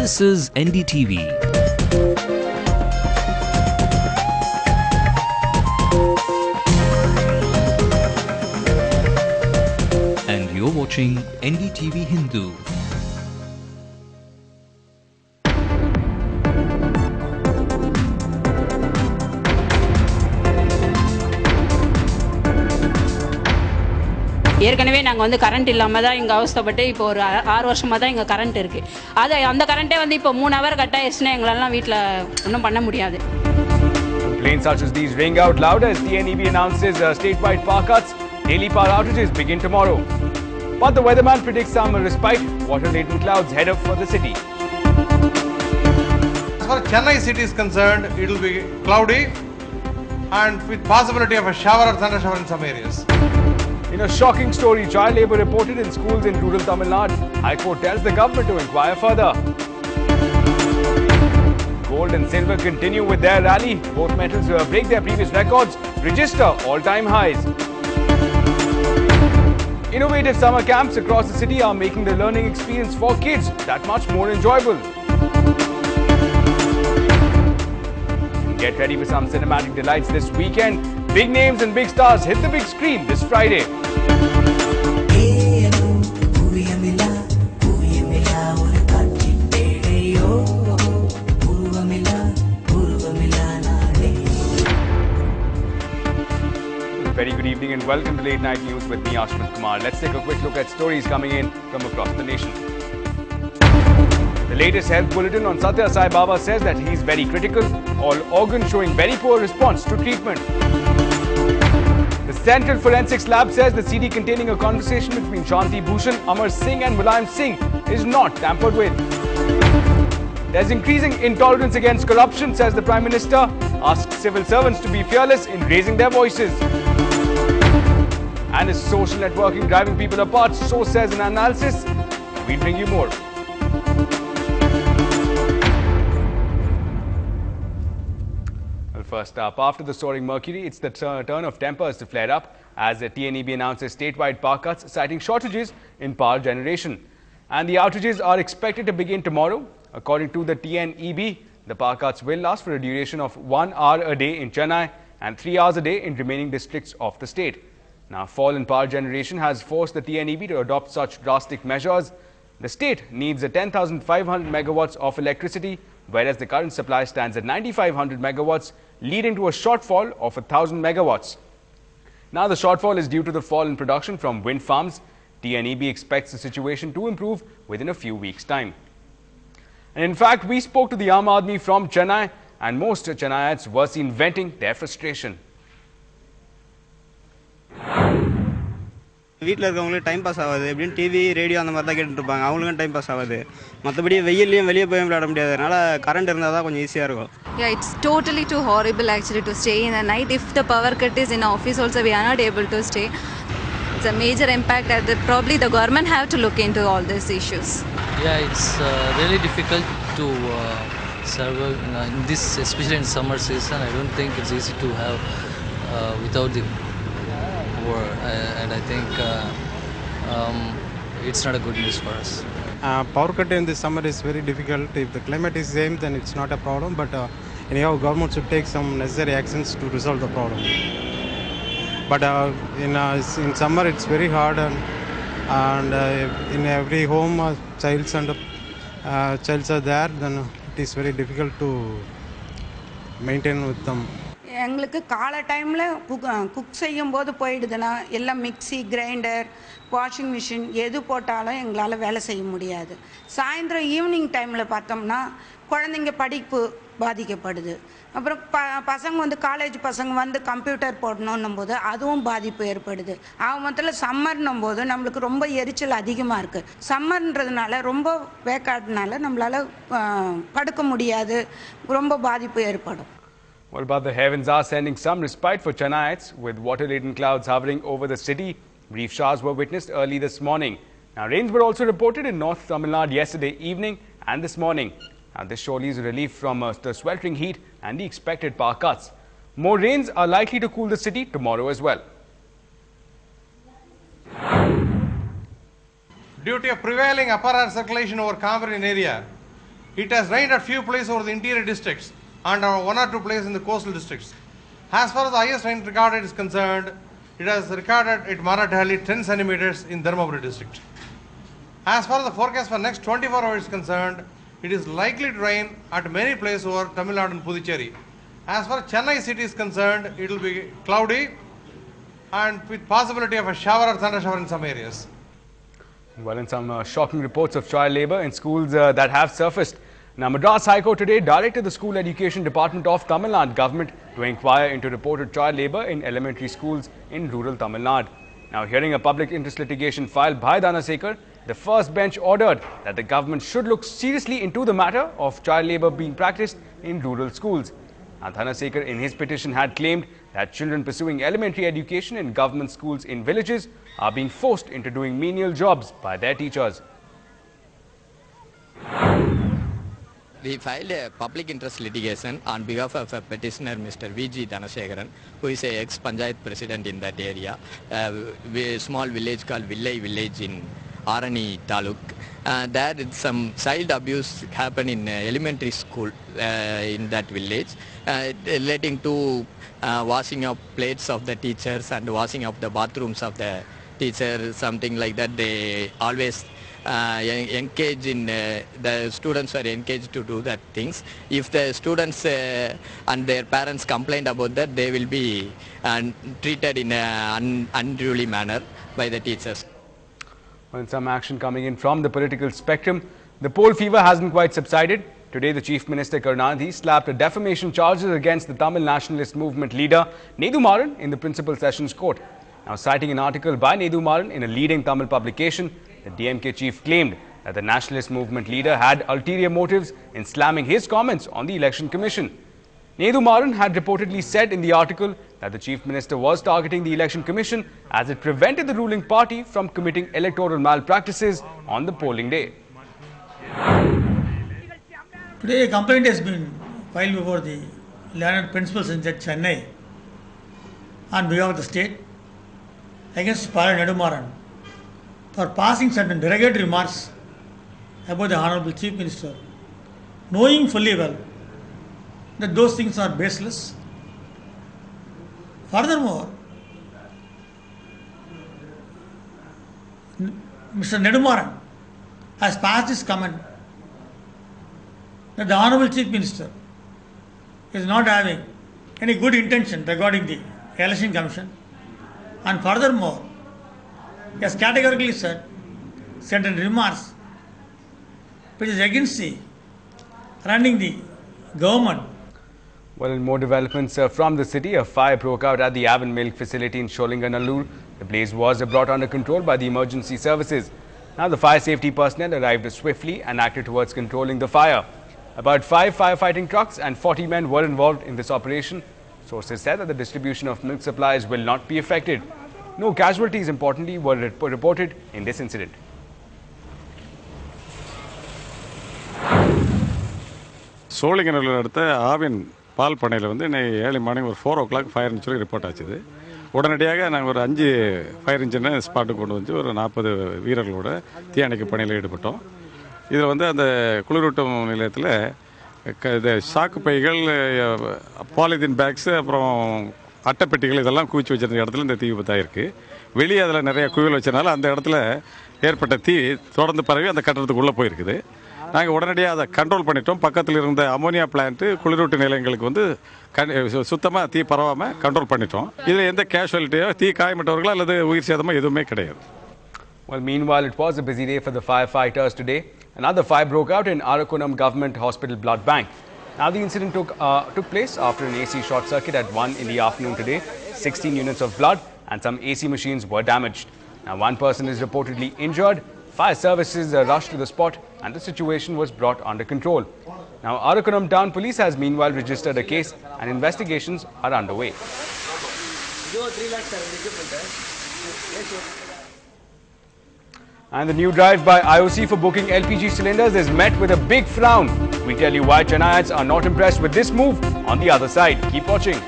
This is NDTV. And you're watching NDTV Hindu. ஏற்கனவே நாங்கள் வந்து கரண்ட் இல்லாமல் தான் இங்கே அவஸ்தைப்பட்டு இப்போ ஒரு 6 வருஷமாக தான் இங்கே கரண்ட் இருக்குது. அந்த கரண்ட்டே வந்து இப்போ 3 ஹவர் கட் ஆயிடுச்சுன்னா எங்களெல்லாம் வீட்டில் ஒன்றும் பண்ண முடியாது. Complaints such as these ring out loud as the NEB announces statewide power cuts. Daily power outages begin tomorrow. But the weatherman predicts some respite. Water-laden clouds head up for the city. As far as Chennai city is concerned, it will be cloudy and with possibility of a shower or thunder shower in some areas. In a shocking story, child labour reported in schools in rural Tamil Nadu. High Court tells the government to inquire further. Gold and silver continue with their rally. Both metals break their previous records, register all-time highs. Innovative summer camps across the city are making the learning experience for kids that much more enjoyable. Get ready for some cinematic delights this weekend. Big names and big stars hit the big screen this Friday. Very good evening and welcome to Late Night News with me, Ashwin Kumar. Let's take a quick look at stories coming in from across the nation. The latest health bulletin on Satya Sai Baba says that he is very critical, all organs showing very poor response to treatment. The Central Forensics Lab says the CD containing a conversation between Shanti Bhushan, Amar Singh and Mulayam Singh is not tampered with. There's increasing intolerance against corruption, says the Prime Minister, asks civil servants to be fearless in raising their voices. And is social networking driving people apart? So says an analysis. We'll bring you more. Well, first up, after the soaring mercury, it's the turn of tempers to flare up as the TNEB announces statewide power cuts, citing shortages in power generation. And the outages are expected to begin tomorrow. According to the TNEB, the power cuts will last for a duration of 1 hour a day in Chennai and 3 hours a day in remaining districts of the state. Now, fall in power generation has forced the TNEB to adopt such drastic measures. The state needs 10,500 megawatts of electricity, whereas the current supply stands at 9,500 megawatts, leading to a shortfall of 1,000 megawatts. Now, the shortfall is due to the fall in production from wind farms. TNEB expects the situation to improve within a few weeks' time. And in fact, we spoke to the Aam Aadmi from Chennai, and most Chennaites were seen venting their frustration. வீட்டில் இருக்கவங்களுக்கு time pass ஆகாது எப்படின்னு TV radio அந்த மாதிரி தான் கேட்டுட்டு இருப்பாங்க. அவங்களுக்கும் டைம் பாஸ் ஆகாது. மற்றபடி வெயிலையும் வெளியே போய் விளையாட முடியாதனால கரண்ட் இருந்தால் தான் கொஞ்சம் ஈஸியாக இருக்கும். Yeah, it's totally too horrible actually to stay in the night. If the power cut is in office also, we are not able to stay. It's a major impact that probably the government have to look into all these issues. Yeah, it's really difficult to survive in this, especially in summer season. I don't think it's easy to have without the war, and I think it's not a good news for us. Power cut in the summer is very difficult. If the climate is same, then it's not a problem. But anyhow, government should take some necessary actions to resolve the problem. But in summer, it's very hard, and in every home, childs are there. Then it is very difficult to maintain with them. எங்களுக்கு காலை டைமில் cook செய்யும்போது போயிடுதுன்னா எல்லாம் mixie grinder washing machine எது போட்டாலும் எங்களால் வேலை செய்ய முடியாது. சாயந்தரம் ஈவினிங் டைமில் பார்த்தோம்னா குழந்தைங்க படிப்பு பாதிக்கப்படுது. அப்புறம் பசங்க வந்து காலேஜ் பசங்க வந்து கம்ப்யூட்டர் போடணும் போது அதுவும் பாதிப்பு ஏற்படுது. மொத்தத்தில் சம்மர்னும் போது நம்மளுக்கு ரொம்ப எரிச்சல் அதிகமாக இருக்குது. சம்மர்ன்றதுனால ரொம்ப வேக்காடுனால நம்மளால் படுக்க முடியாது, ரொம்ப பாதிப்பு ஏற்படும். Well, but the heavens are sending some respite for Chennaites, with water-laden clouds hovering over the city. Brief showers were witnessed early this morning. Now, rains were also reported in North Tamil Nadu yesterday evening and this morning. Now, this surely is a relief from the sweltering heat and the expected power cuts. More rains are likely to cool the city tomorrow as well. Due to a prevailing upper air circulation over Cambrian area, It has rained at few places over the interior districts and one or two places in the coastal districts. As far as the highest rain recorded is concerned, it has recorded at Marathali 10 centimeters in Dharmaburi district. As far as the forecast for next 24 hours is concerned, it is likely to rain at many places over Tamil Nadu and Puducherry. As far as Chennai city is concerned, it will be cloudy and with possibility of a shower or thunder shower in some areas. Well, in some shocking reports of child labour in schools that have surfaced. Now, Madras High Court today directed the School Education Department of Tamil Nadu government to inquire into reported child labour in elementary schools in rural Tamil Nadu. Now, hearing a public interest litigation filed by Dhanasekar, the first bench ordered that the government should look seriously into the matter of child labour being practiced in rural schools. Now, Dhanasekar in his petition had claimed that children pursuing elementary education in government schools in villages are being forced into doing menial jobs by their teachers. We filed a public interest litigation on behalf of a petitioner, Mr. V.G. Dhanasekaran, who is a ex-Panchayat president in that area, a small village called Villai village in Arani Taluk. There some child abuse happened in elementary school in that village, relating to washing of plates of the teachers and washing of the bathrooms of the teacher, something like that. They always engage in, the students were encouraged to do that things. If the students and their parents complained about that, they will be treated in an unruly manner by the teachers. Well, some action coming in from the political spectrum. The poll fever hasn't quite subsided. Today, the Chief Minister Karunanidhi slapped a defamation charges against the Tamil Nationalist Movement leader Nedhu Maran in the Principal Sessions Court. Now, citing an article by Nedhu Maran in a leading Tamil publication, the DMK chief claimed that the Nationalist Movement leader had ulterior motives in slamming his comments on the Election Commission. Nedhu Maran had reportedly said in the article that the Chief Minister was targeting the Election Commission as it prevented the ruling party from committing electoral malpractices on the polling day. Today, a complaint has been filed before the learned principal Judge Chennai on behalf of the state against Nedhu Maran for passing certain derogatory remarks about the Honorable Chief Minister, knowing fully well that those things are baseless. Furthermore, Mr. Nedhu Maran has passed his comment that the Honorable Chief Minister is not having any good intention regarding the Election Commission, and furthermore, he has categorically said certain remarks which is against the running the government. Well, in more developments from the city, a fire broke out at the Avon Milk facility in Sholinganallur. The blaze was brought under control by the emergency services. Now, the fire safety personnel arrived swiftly and acted towards controlling the fire. About 5 firefighting trucks and 40 men were involved in this operation. Sources said that the distribution of milk supplies will not be affected. No casualties, importantly, were reported in this incident. Sholinganallur அடுத்த ஆவின் பால் பண்ணையில் வந்து இன்னைக்கு early morning ஒரு 4 o'clock ஃபயர்னு சொல்லி report ஆச்சுது. உடனடியாக நாங்கள் ஒரு 5 fire இன்ஜினை ஸ்பாட்டுக்கு கொண்டு வந்து ஒரு 40 வீரர்களோட தீயணைப்பு பணியில் ஈடுபட்டோம். இதில் வந்து அந்த குளிரூட்டும் நிலையத்தில் இந்த சாக்கு பைகள், பாலிதீன் பேக்ஸு, அப்புறம் அட்டைப்பெட்டிகள் இதெல்லாம் குவிச்சு வச்சிருந்த இடத்துல இந்த தீ விபத்தாயிருக்கு. வெளியே அதில் நிறைய குவியல் வச்சனால அந்த இடத்துல ஏற்பட்ட தீ தொடர்ந்து பரவி அந்த கட்டடத்துக்குள்ளே போயிருக்குது. நாங்கள் உடனடியாக அதை கண்ட்ரோல் பண்ணிட்டோம். பக்கத்தில் இருந்த அமோனியா பிளான்ட்டு, குளிரூட்டு நிலையங்களுக்கு வந்து சுத்தமாக தீ பரவாமல் கண்ட்ரோல் பண்ணிட்டோம். இதில் எந்த கேஷுவாலிட்டியோ, தீ காயப்பட்டவர்களோ அல்லது உயிர் சேதமோ எதுவுமே கிடையாது. Well, meanwhile, it was a busy day for the firefighters today. Another fire broke out in Arakonam Government Hospital Blood Bank. Now, the incident took place after an AC short circuit at 1 in the afternoon today. 16 units of blood and some AC machines were damaged. Now, one person is reportedly injured. Fire services rushed to the spot and the situation was brought under control. Now, Arakonam Town Police has meanwhile registered a case and investigations are underway. And the new drive by IOC for booking LPG cylinders is met with a big frown. We tell you why Chennaites are not impressed with this move on the other side. Keep watching.